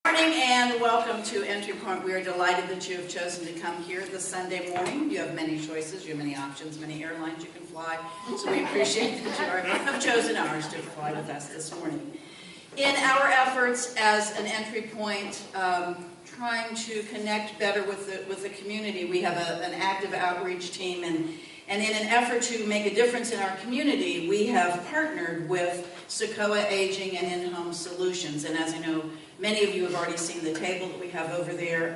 Good morning and welcome to Entry Point. We are delighted that you have chosen to come here this Sunday morning. You have many choices, you have many options, many airlines you can fly. So we appreciate that you have chosen ours to fly with us this morning. In our efforts as an Entry Point, trying to connect better with the community, we have an active outreach team, and in an effort to make a difference in our community, we have partnered with CICOA Aging and In-Home Solutions. And as I know, many of you have already seen the table that we have over there.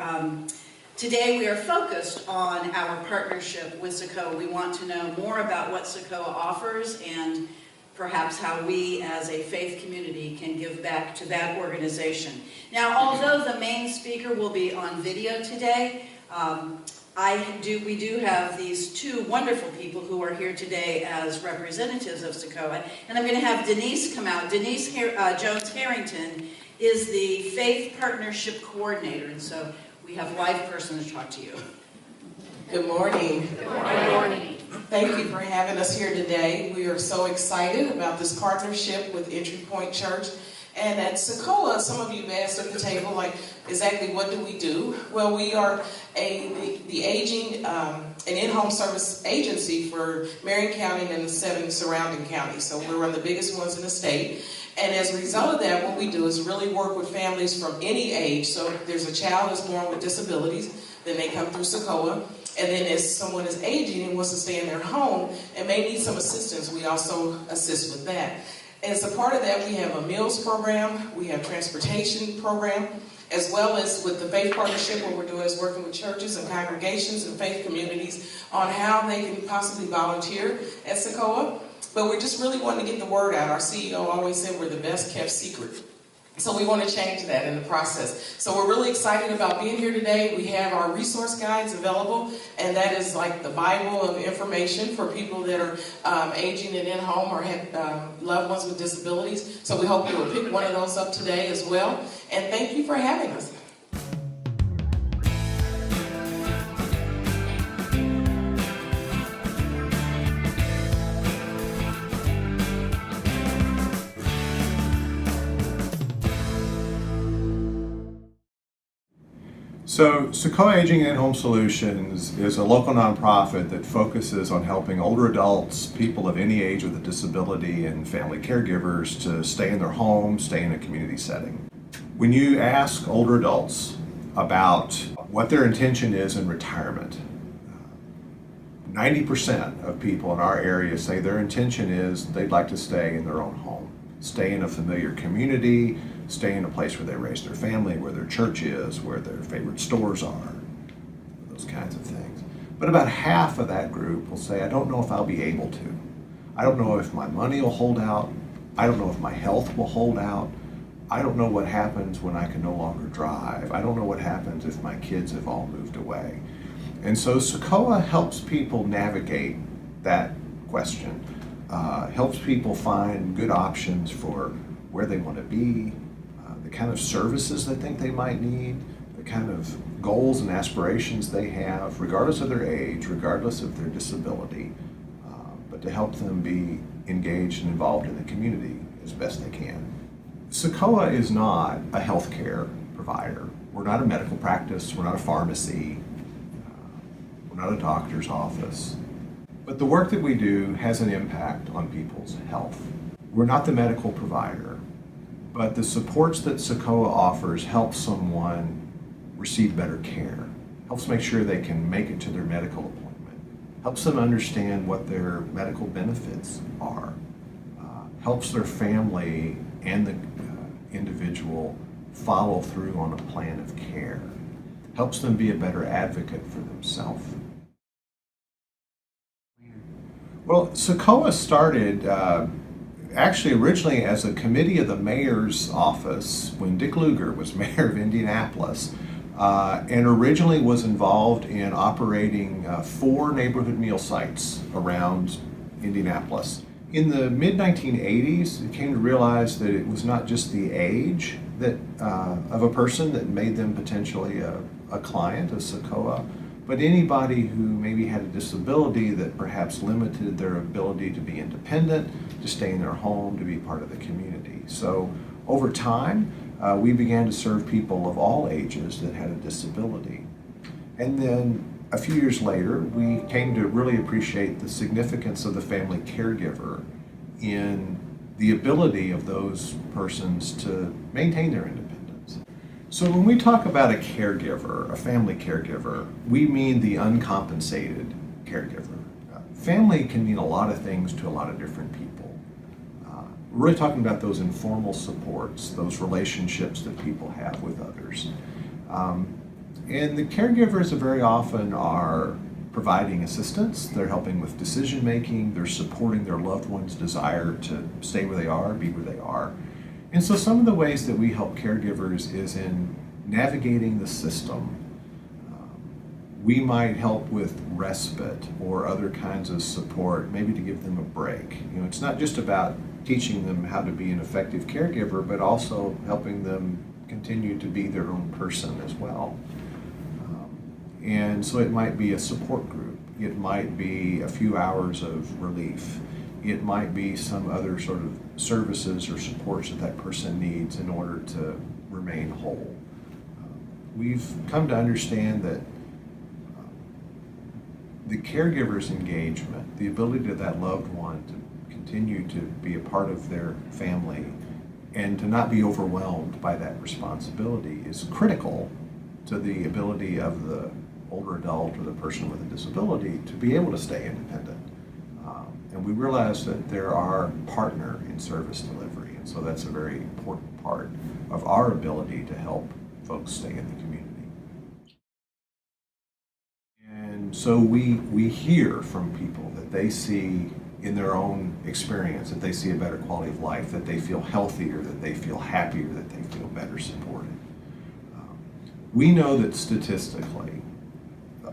Today we are focused on our partnership with CICOA. We want to know more about what CICOA offers and perhaps how we as a faith community can give back to that organization. Now, although the main speaker will be on video today, we do have these two wonderful people who are here today as representatives of CICOA, and I'm going to have Denise come out. Denise Jones-Harrington is the Faith Partnership Coordinator, and so we have a live person to talk to you. Good morning. Good morning. Thank you for having us here today. We are so excited about this partnership with Entry Point Church. And at CICOA, some of you have asked at the table, like, exactly what do we do? Well, we are the aging and in-home service agency for Marion County and the 7 surrounding counties. So we're one of the biggest ones in the state. And as a result of that, what we do is really work with families from any age. So if there's a child that's born with disabilities, then they come through CICOA. And then as someone is aging and wants to stay in their home and may need some assistance, we also assist with that. As a part of that, we have a meals program, we have transportation program, as well as with the Faith Partnership, what we're doing is working with churches and congregations and faith communities on how they can possibly volunteer at CICOA. But we're just really wanting to get the word out. Our CEO always said we're the best kept secret. So we want to change that in the process. So we're really excited about being here today. We have our resource guides available, and that is like the Bible of information for people that are aging and in home or have loved ones with disabilities. So we hope you will pick one of those up today as well. And thank you for having us. So CICOA Aging and In-Home Solutions is a local nonprofit that focuses on helping older adults, people of any age with a disability, and family caregivers to stay in their home, stay in a community setting. When you ask older adults about what their intention is in retirement, 90% of people in our area say their intention is they'd like to stay in their own home, stay in a familiar community, stay in a place where they raise their family, where their church is, where their favorite stores are, those kinds of things. But about half of that group will say, I don't know if I'll be able to. I don't know if my money will hold out. I don't know if my health will hold out. I don't know what happens when I can no longer drive. I don't know what happens if my kids have all moved away. And so CICOA helps people navigate that question, helps people find good options for where they want to be, the kind of services they think they might need, the kind of goals and aspirations they have, regardless of their age, regardless of their disability, but to help them be engaged and involved in the community as best they can. CICOA is not a healthcare provider. We're not a medical practice, we're not a pharmacy, we're not a doctor's office. But the work that we do has an impact on people's health. We're not the medical provider, but the supports that CICOA offers help someone receive better care, helps make sure they can make it to their medical appointment, helps them understand what their medical benefits are, helps their family and the individual follow through on a plan of care, helps them be a better advocate for themselves. Well, CICOA started actually originally as a committee of the mayor's office when Dick Lugar was mayor of Indianapolis, and originally was involved in operating 4 neighborhood meal sites around Indianapolis. In the mid-1980s, it came to realize that it was not just the age that of a person that made them potentially a client of CICOA, but anybody who maybe had a disability that perhaps limited their ability to be independent, to stay in their home, to be part of the community. So over time, we began to serve people of all ages that had a disability. And then a few years later, we came to really appreciate the significance of the family caregiver in the ability of those persons to maintain their independence. So when we talk about a caregiver, a family caregiver, we mean the uncompensated caregiver. Family can mean a lot of things to a lot of different people. We're really talking about those informal supports, those relationships that people have with others. And the caregivers very often are providing assistance, they're helping with decision making, they're supporting their loved one's desire to stay where they are, be where they are. And so some of the ways that we help caregivers is in navigating the system. We might help with respite or other kinds of support, maybe to give them a break. You know, it's not just about teaching them how to be an effective caregiver, but also helping them continue to be their own person as well. And so it might be a support group. It might be a few hours of relief. It might be some other sort of services or supports that that person needs in order to remain whole. We've come to understand that the caregiver's engagement, the ability of that loved one to continue to be a part of their family and to not be overwhelmed by that responsibility is critical to the ability of the older adult or the person with a disability to be able to stay independent. And we realize that they're our partner in service delivery, and so that's a very important part of our ability to help folks stay in the community. And so we hear from people that they see in their own experience, that they see a better quality of life, that they feel healthier, that they feel happier, that they feel better supported. We know that statistically,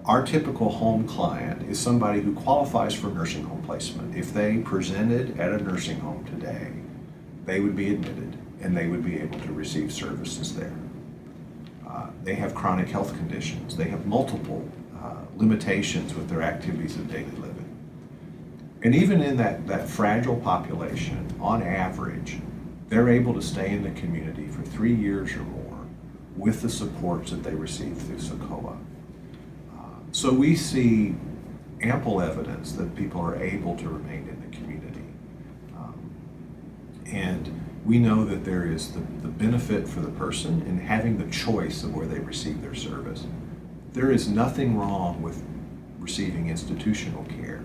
our typical home client is somebody who qualifies for nursing home placement. If they presented at a nursing home today, they would be admitted and they would be able to receive services there. They have chronic health conditions. They have multiple limitations with their activities of daily living. And even in that fragile population, on average, they're able to stay in the community for 3 years or more with the supports that they receive through CICOA. So we see ample evidence that people are able to remain in the community. And we know that there is the benefit for the person in having the choice of where they receive their service. There is nothing wrong with receiving institutional care,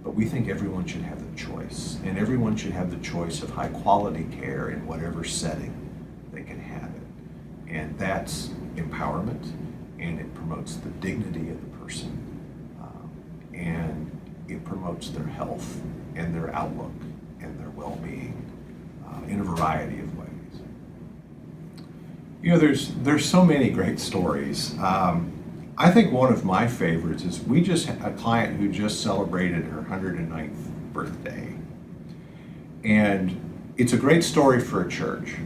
but we think everyone should have the choice, and everyone should have the choice of high quality care in whatever setting they can have it. And that's empowerment, and it promotes the dignity of the person, and it promotes their health and their outlook and their well-being in a variety of ways. You know, there's so many great stories. I think one of my favorites is we just had a client who just celebrated her 109th birthday. And it's a great story for a church.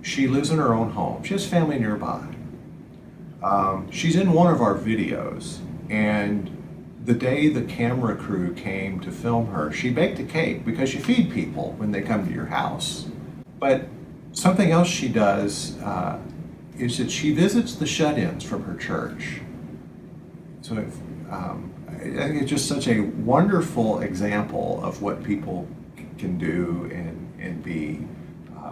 She lives in her own home. She has family nearby. She's in one of our videos, and the day the camera crew came to film her, she baked a cake because you feed people when they come to your house. But something else she does is that she visits the shut-ins from her church. So I think it's just such a wonderful example of what people can do and be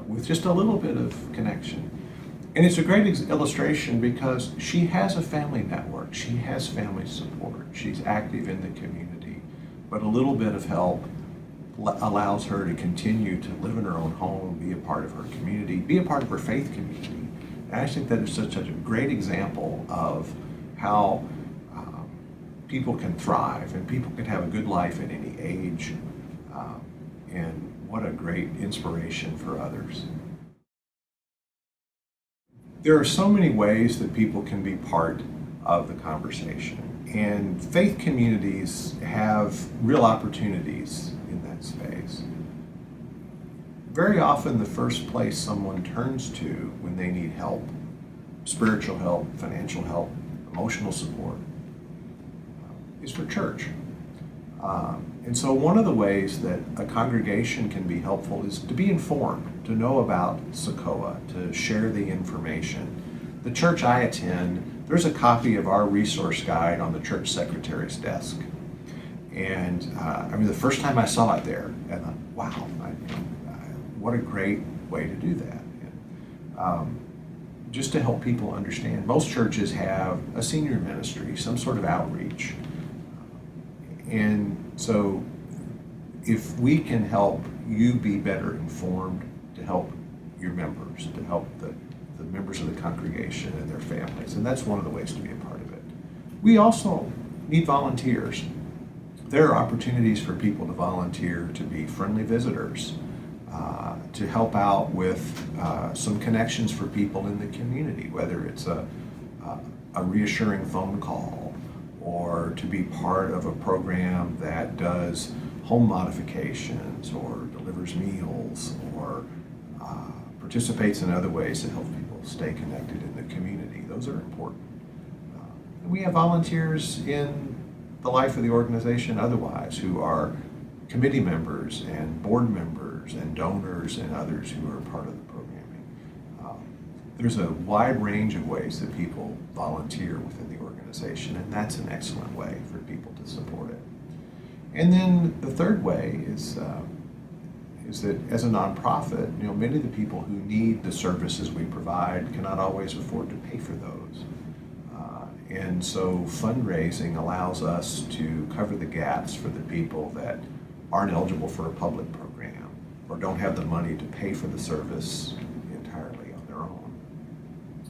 with just a little bit of connection. And it's a great illustration because she has a family network. She has family support. She's active in the community. But a little bit of help allows her to continue to live in her own home, be a part of her community, be a part of her faith community. And I think that is such a great example of how people can thrive and people can have a good life at any age. And what a great inspiration for others. There are so many ways that people can be part of the conversation, and faith communities have real opportunities in that space. Very often the first place someone turns to when they need help, spiritual help, financial help, emotional support, is for church. And so one of the ways that a congregation can be helpful is to be informed, to know about CICOA, to share the information. The church I attend, there's a copy of our resource guide on the church secretary's desk. And the first time I saw it there, I thought, wow, what a great way to do that. Just to help people understand, most churches have a senior ministry, some sort of outreach. And so if we can help you be better informed, to help your members, to help the members of the congregation and their families, and that's one of the ways to be a part of it. We also need volunteers. There are opportunities for people to volunteer to be friendly visitors, to help out with some connections for people in the community, whether it's a reassuring phone call, or to be part of a program that does home modifications or delivers meals or participates in other ways that help people stay connected in the community. Those are important. We have volunteers in the life of the organization otherwise who are committee members and board members and donors and others who are part of the programming. There's a wide range of ways that people volunteer within the organization, and that's an excellent way for people to support it. And then the third way is that as a nonprofit, many of the people who need the services we provide cannot always afford to pay for those. And so fundraising allows us to cover the gaps for the people that aren't eligible for a public program or don't have the money to pay for the service entirely on their own.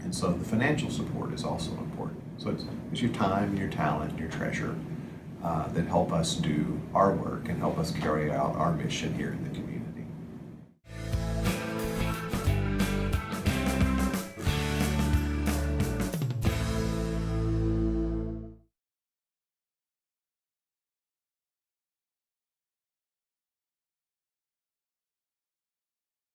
And so the financial support is also important. So it's your time, your talent, your treasure that help us do our work and help us carry out our mission here in the community.